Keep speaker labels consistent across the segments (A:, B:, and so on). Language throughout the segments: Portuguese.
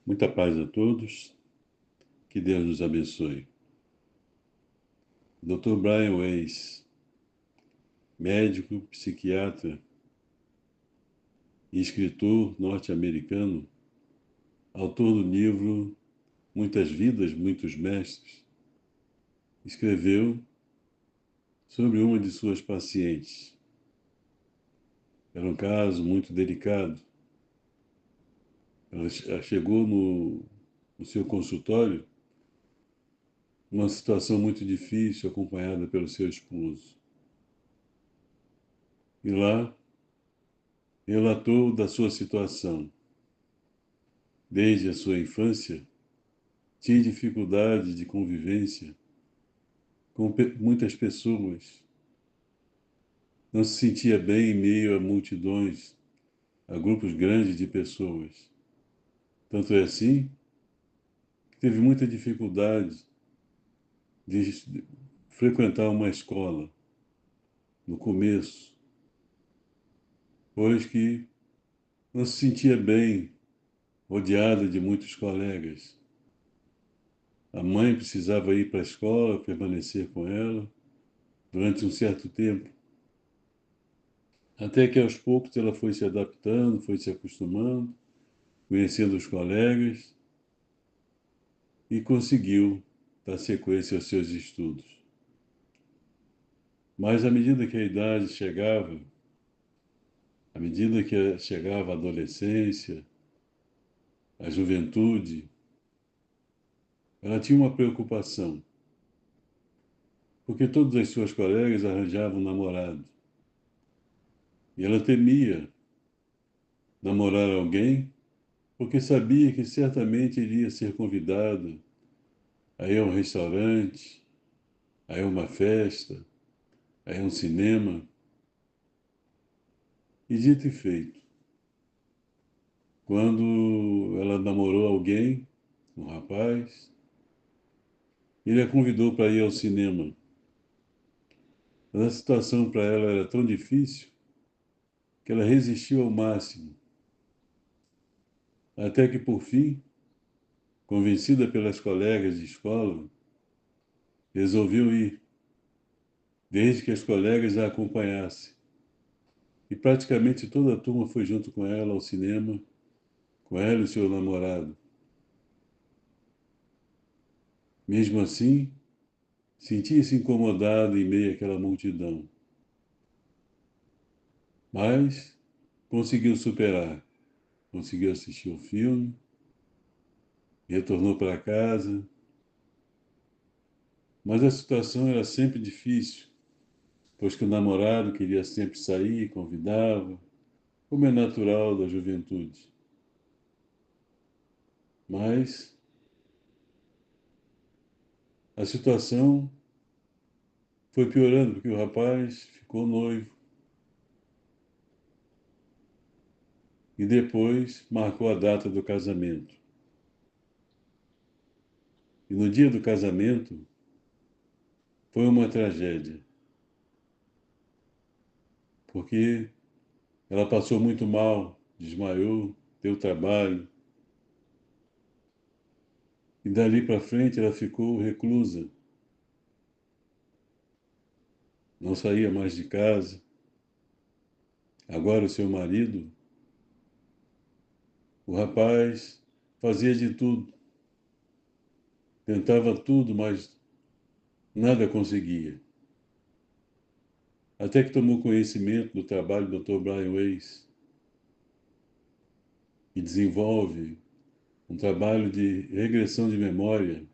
A: Muita paz a todos, que Deus nos abençoe. Dr. Brian Weiss, médico, psiquiatra e escritor norte-americano, autor do livro Muitas Vidas, Muitos Mestres, escreveu sobre uma de suas pacientes. Era um caso muito delicado. Ela chegou no seu consultório numa situação muito difícil, acompanhada pelo seu esposo. E lá relatou da sua situação. Desde a sua infância, tinha dificuldade de convivência com muitas pessoas. Não se sentia bem em meio a multidões, a grupos grandes de pessoas. Tanto é assim que teve muita dificuldade de frequentar uma escola no começo, pois que não se sentia bem rodeada de muitos colegas. A mãe precisava ir para a escola, permanecer com ela durante um certo tempo, até que aos poucos ela foi se adaptando, foi se acostumando, conhecendo os colegas e conseguiu dar sequência aos seus estudos. Mas à medida que a idade chegava, à medida que chegava a adolescência, a juventude, ela tinha uma preocupação, porque todas as suas colegas arranjavam namorado. E ela temia namorar alguém, porque sabia que certamente iria ser convidada a ir a um restaurante, a ir a uma festa, a ir a um cinema. E dito e feito, quando ela namorou alguém, um rapaz, ele a convidou para ir ao cinema. Mas a situação para ela era tão difícil que ela resistiu ao máximo, até que, por fim, convencida pelas colegas de escola, resolveu ir, desde que as colegas a acompanhassem. E praticamente toda a turma foi junto com ela ao cinema, com ela e o seu namorado. Mesmo assim, sentia-se incomodado em meio àquela multidão, mas conseguiu superar, conseguiu assistir o filme, retornou para casa, mas a situação era sempre difícil, pois que o namorado queria sempre sair, convidava, como é natural da juventude. Mas a situação foi piorando, porque o rapaz ficou noivo e depois marcou a data do casamento. E no dia do casamento foi uma tragédia, porque ela passou muito mal, desmaiou, deu trabalho, e dali para frente ela ficou reclusa, não saía mais de casa. Agora o seu marido, o rapaz, fazia de tudo, tentava tudo, mas nada conseguia. Até que tomou conhecimento do trabalho do Dr. Brian Weiss, que desenvolve um trabalho de regressão de memória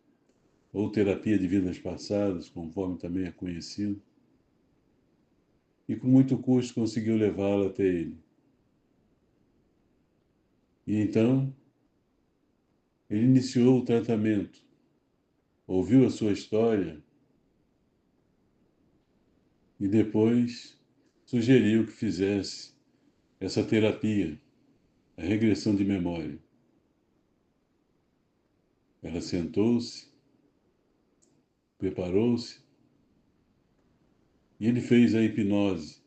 A: ou terapia de vidas passadas, conforme também é conhecido, e com muito custo conseguiu levá-la até ele. E então, ele iniciou o tratamento, ouviu a sua história e depois sugeriu que fizesse essa terapia, a regressão de memória. Ela sentou-se, preparou-se e ele fez a hipnose.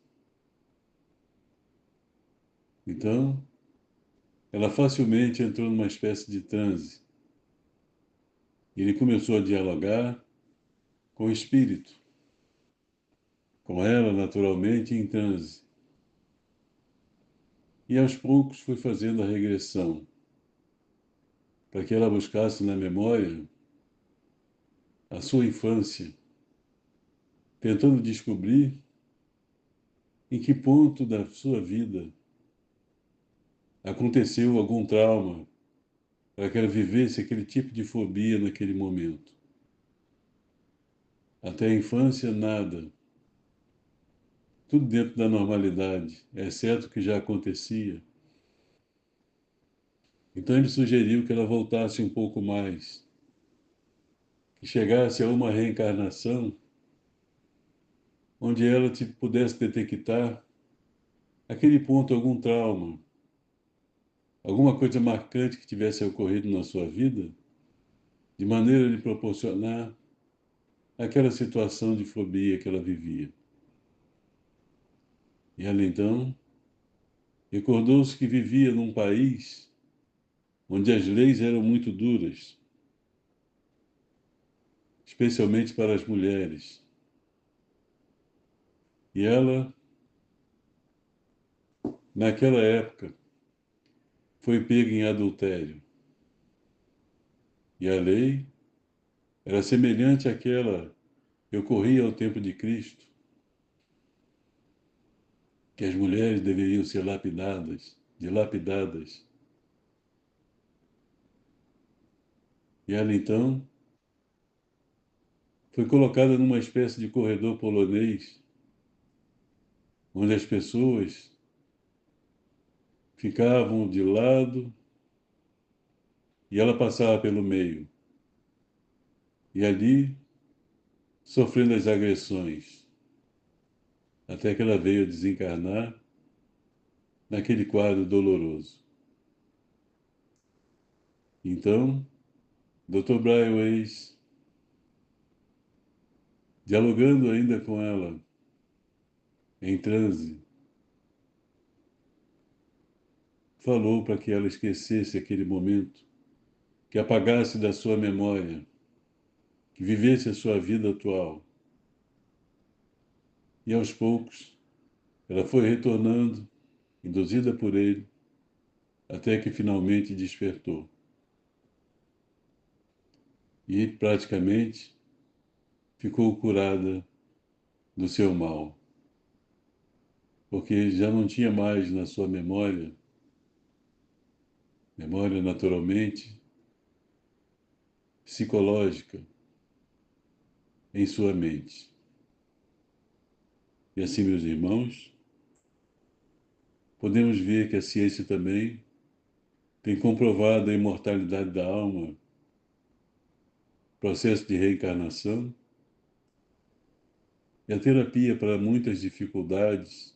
A: Então, ela facilmente entrou numa espécie de transe. Ele começou a dialogar com o espírito, com ela naturalmente em transe. E aos poucos foi fazendo a regressão, para que ela buscasse na memória a sua infância, tentando descobrir em que ponto da sua vida aconteceu algum trauma para que ela vivesse aquele tipo de fobia naquele momento. Até a infância, nada. Tudo dentro da normalidade, exceto o que já acontecia. Então ele sugeriu que ela voltasse um pouco mais, que chegasse a uma reencarnação onde ela pudesse detectar aquele ponto, algum trauma, alguma coisa marcante que tivesse ocorrido na sua vida, de maneira a lhe proporcionar aquela situação de fobia que ela vivia. E ela então recordou-se que vivia num país onde as leis eram muito duras, especialmente para as mulheres. E ela, naquela época, foi pega em adultério. E a lei era semelhante àquela que ocorria ao tempo de Cristo, que as mulheres deveriam ser lapidadas, dilapidadas. E ela então foi colocada numa espécie de corredor polonês, onde as pessoas ficavam de lado e ela passava pelo meio. E ali, sofrendo as agressões, até que ela veio a desencarnar naquele quadro doloroso. Então, Dr. Brian Weiss, dialogando ainda com ela, em transe, falou para que ela esquecesse aquele momento, que apagasse da sua memória, que vivesse a sua vida atual. E aos poucos, ela foi retornando, induzida por ele, até que finalmente despertou. E praticamente ficou curada do seu mal, porque já não tinha mais na sua memória, memória naturalmente psicológica, em sua mente. E assim, meus irmãos, podemos ver que a ciência também tem comprovado a imortalidade da alma, processo de reencarnação, e a terapia para muitas dificuldades,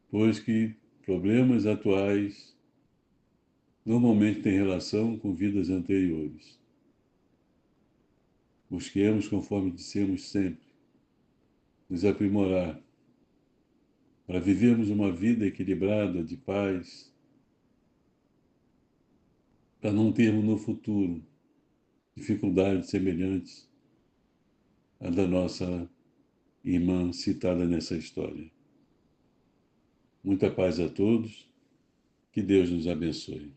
A: pois que problemas atuais normalmente têm relação com vidas anteriores. Busquemos, conforme dissemos sempre, nos aprimorar, para vivermos uma vida equilibrada, de paz, para não termos no futuro dificuldades semelhantes à da nossa irmã citada nessa história. Muita paz a todos, que Deus nos abençoe.